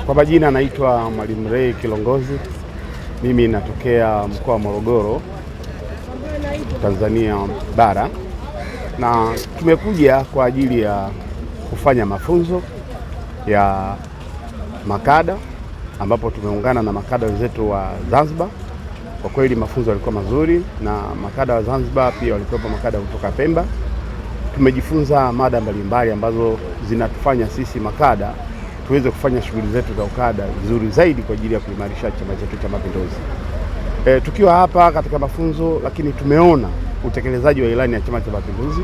Kwa majina naitwa Mwalimu Ray Kilongozi. Mimi natokea mkoa wa Morogoro, Tanzania bara, na tumekuja kwa ajili ya kufanya mafunzo ya makada, ambapo tumeungana na makada wenzetu wa Zanzibar. Kwa kweli mafunzo yalikuwa mazuri, na makada wa Zanzibar pia walikuwa makada kutoka Pemba. Tumejifunza mada mbalimbali ambazo zinatufanya sisi makada tuweze kufanya shughuli zetu za ukada vizuri zaidi kwa ajili ya kuimarisha chama chetu cha Mapinduzi. Tukiwa hapa katika mafunzo, lakini tumeona utekelezaji wa ilani ya Chama cha Mapinduzi,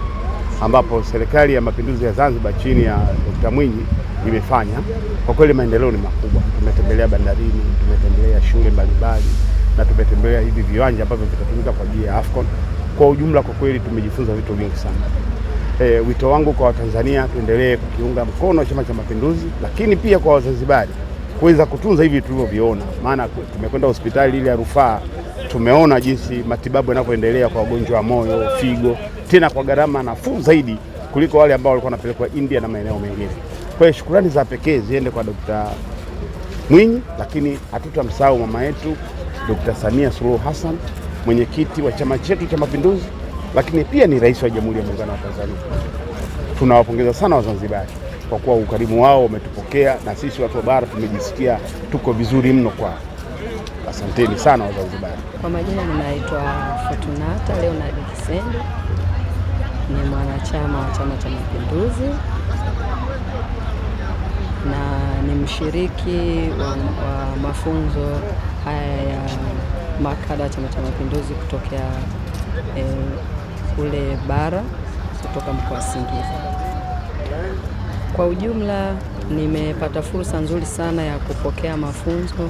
ambapo serikali ya Mapinduzi ya Zanzibar chini ya Dr. Mwinyi imefanya. Kwa kweli maendeleo ni makubwa. Tumetembelea bandarini, tumetembelea shule mbalimbali, na tumetembelea hivi viwanja ambavyo vitatumika kwa ajili ya AFCON. Kwa ujumla, kwa kweli tumejifunza vitu vingi sana. Wito wangu kwa Watanzania, tuendelee kukiunga mkono Chama cha Mapinduzi, lakini pia kwa Wazanzibari kuweza kutunza hivi tulivyoviona. Maana tumekwenda hospitali ile ya rufaa, tumeona jinsi matibabu yanavyoendelea kwa wagonjwa wa moyo, figo, tena kwa gharama nafuu zaidi kuliko wale ambao walikuwa wanapelekwa India na maeneo mengine. Kwa hiyo shukrani za pekee ziende kwa Dr. Mwinyi, lakini hatutamsahau mama yetu Dr. Samia Suluhu Hassan, mwenyekiti wa chama chetu cha Mapinduzi, lakini pia ni rais wa Jamhuri ya Muungano wa Tanzania. Tunawapongeza sana Wazanzibari kwa kuwa ukarimu wao umetupokea, na sisi watu wa bara tumejisikia tuko vizuri mno kwao. Asanteni sana Wazanzibari. Kwa majina ninaitwa Fortunata Leonard Kisende, ni mwanachama wa Chama cha Mapinduzi na ni mshiriki wa mafunzo haya ya makada Chama cha Mapinduzi kutokea kule bara, kutoka mkoa wa Singida. Kwa ujumla nimepata fursa nzuri sana ya kupokea mafunzo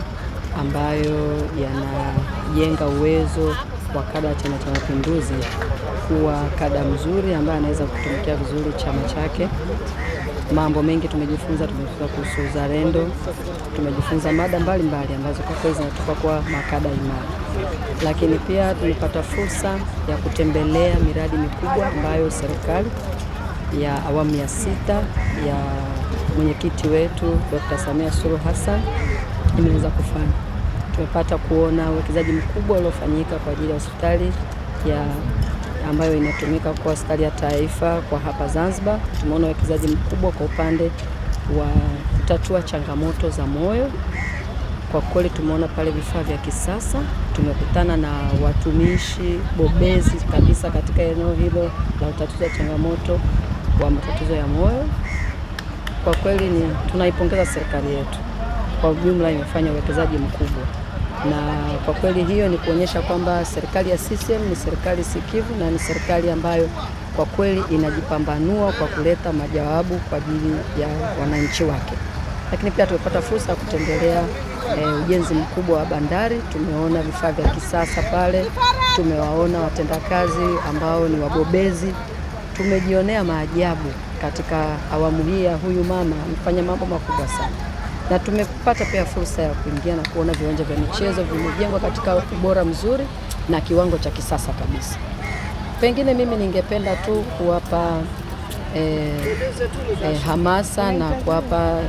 ambayo yanajenga uwezo wa kada wa Chama cha Mapinduzi kuwa kada mzuri ambaye anaweza kutumikia vizuri chama chake. Mambo mengi tumejifunza kuhusu uzalendo, tumejifunza mada mbalimbali ambazo kwa kweli zinatupa kwa makada imara. Lakini pia tumepata fursa ya kutembelea miradi mikubwa ambayo serikali ya awamu ya 6 ya mwenyekiti wetu Dr. Samia Suluhu Hassan imeweza kufanya. Tumepata kuona uwekezaji mkubwa uliofanyika kwa ajili ya hospitali ambayo inatumika kwa hospitali ya taifa kwa hapa Zanzibar. Tumeona uwekezaji mkubwa kwa upande wa kutatua changamoto za moyo. Kwa kweli tumeona pale vifaa vya kisasa. Tumekutana na watumishi bobezi kabisa katika eneo hilo la utatuzi wa changamoto wa matatizo ya moyo. Kwa kweli tunaipongeza serikali yetu kwa ujumla, imefanya uwekezaji mkubwa, na kwa kweli hiyo ni kuonyesha kwamba serikali ya CCM ni serikali sikivu na ni serikali ambayo kwa kweli inajipambanua kwa kuleta majawabu kwa ajili ya wananchi wake. Lakini pia tumepata fursa ya kutembelea ujenzi mkubwa wa bandari. Tumeona vifaa vya kisasa pale, tumewaona watendakazi ambao ni wabobezi. Tumejionea maajabu katika awamu hii ya huyu mama, amefanya mambo makubwa sana. Na tumepata pia fursa ya kuingia na kuona viwanja vya michezo vimejengwa katika ubora mzuri na kiwango cha kisasa kabisa. Pengine mimi ningependa tu kuwapa hamasa na kuwapa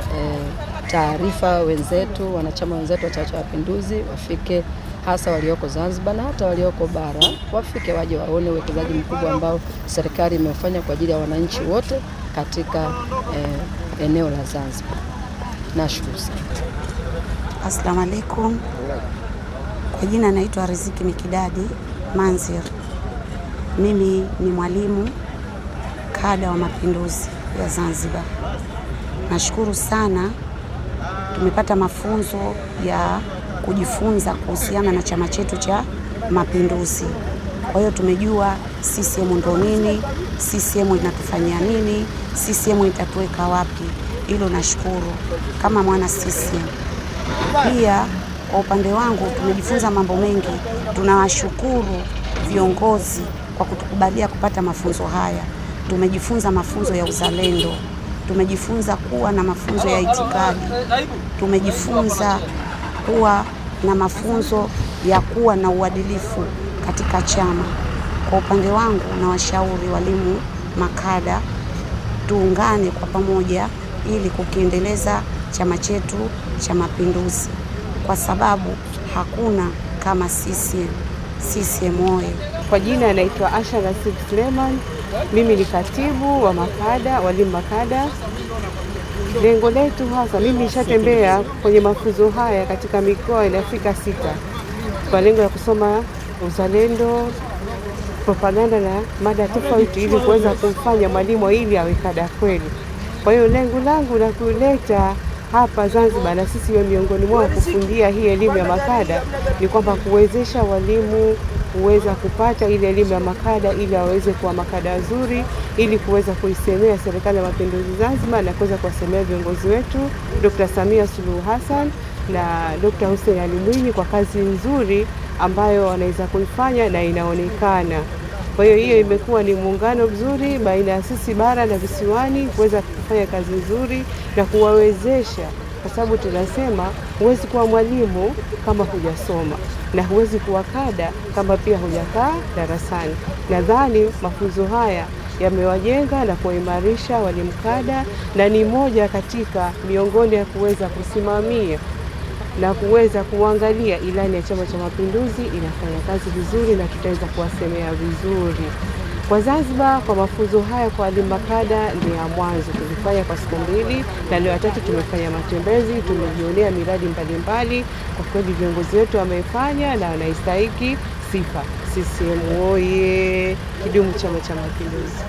taarifa wenzetu, wanachama wenzetu wa Chama cha Mapinduzi, wafike, hasa walioko Zanzibar na hata walioko bara, wafike waje waone uwekezaji mkubwa ambao serikali imefanya kwa ajili ya wananchi wote katika eneo la Zanzibar. Nashukuru sana. Asalamu alaikum. Kwa jina naitwa Riziki Mikidadi Manzir. Mimi ni mwalimu kada wa Mapinduzi ya Zanzibar. Nashukuru sana, tumepata mafunzo ya kujifunza kuhusiana na chama chetu cha Mapinduzi. Kwa hiyo tumejua CCM ndo nini, CCM inatufanyia nini, CCM itatuweka wapi. Hilo nashukuru kama mwana CCM. Pia kwa upande wangu tumejifunza mambo mengi. Tunawashukuru viongozi kwa kutukubalia kupata mafunzo haya. Tumejifunza mafunzo ya uzalendo, tumejifunza kuwa na mafunzo ya itikadi, tumejifunza kuwa na mafunzo ya kuwa na uadilifu katika chama. Kwa upande wangu na washauri walimu makada, tuungane kwa pamoja ili kukiendeleza chama chetu cha Mapinduzi, kwa sababu hakuna kama CCM oye. Kwa jina anaitwa Asha Nasib Suleiman. Mimi ni katibu wa makada, walimu makada. Lengo letu hasa, mimi nishatembea kwenye mafunzo haya katika mikoa inafika 6 kwa lengo la kusoma uzalendo, propaganda na mada tofauti ili kuweza kumfanya mwalimu ili awe kada kweli. Kwa hiyo lengo langu la kuleta hapa Zanzibar na sisi miongoni mwao kufundia hii elimu ya makada ni kwamba kuwezesha walimu kuweza kupata ile elimu ya makada ili waweze kuwa makada wazuri, ili kuweza kuisemea Serikali ya Mapinduzi Zanzibar na kuweza kuwasemea viongozi wetu Dr. Samia Suluhu Hassan na Dr. Hussein Ali Mwinyi kwa kazi nzuri ambayo wanaweza kuifanya na inaonekana. Kwa hiyo imekuwa ni muungano mzuri baina ya sisi bara na visiwani kuweza kufanya kazi nzuri na kuwawezesha, kwa sababu tunasema huwezi kuwa mwalimu kama hujasoma na huwezi kuwa kada kama pia hujakaa darasani. Nadhani mafunzo haya yamewajenga na kuimarisha walimu kada na ni moja katika miongoni ya kuweza kusimamia na kuweza kuangalia ilani ya Chama cha Mapinduzi inafanya kazi vizuri na tutaweza kuwasemea vizuri. Kwa Zanzibar, kwa mafunzo haya kwa walimu makada ni ya mwanzo, tulifanya kwa siku 2 na leo 3 tumefanya matembezi, tumejionea miradi mbalimbali. Kwa kweli viongozi wetu wamefanya na wanaistahili sifa. CCM oye! Kidumu Chama cha Mapinduzi!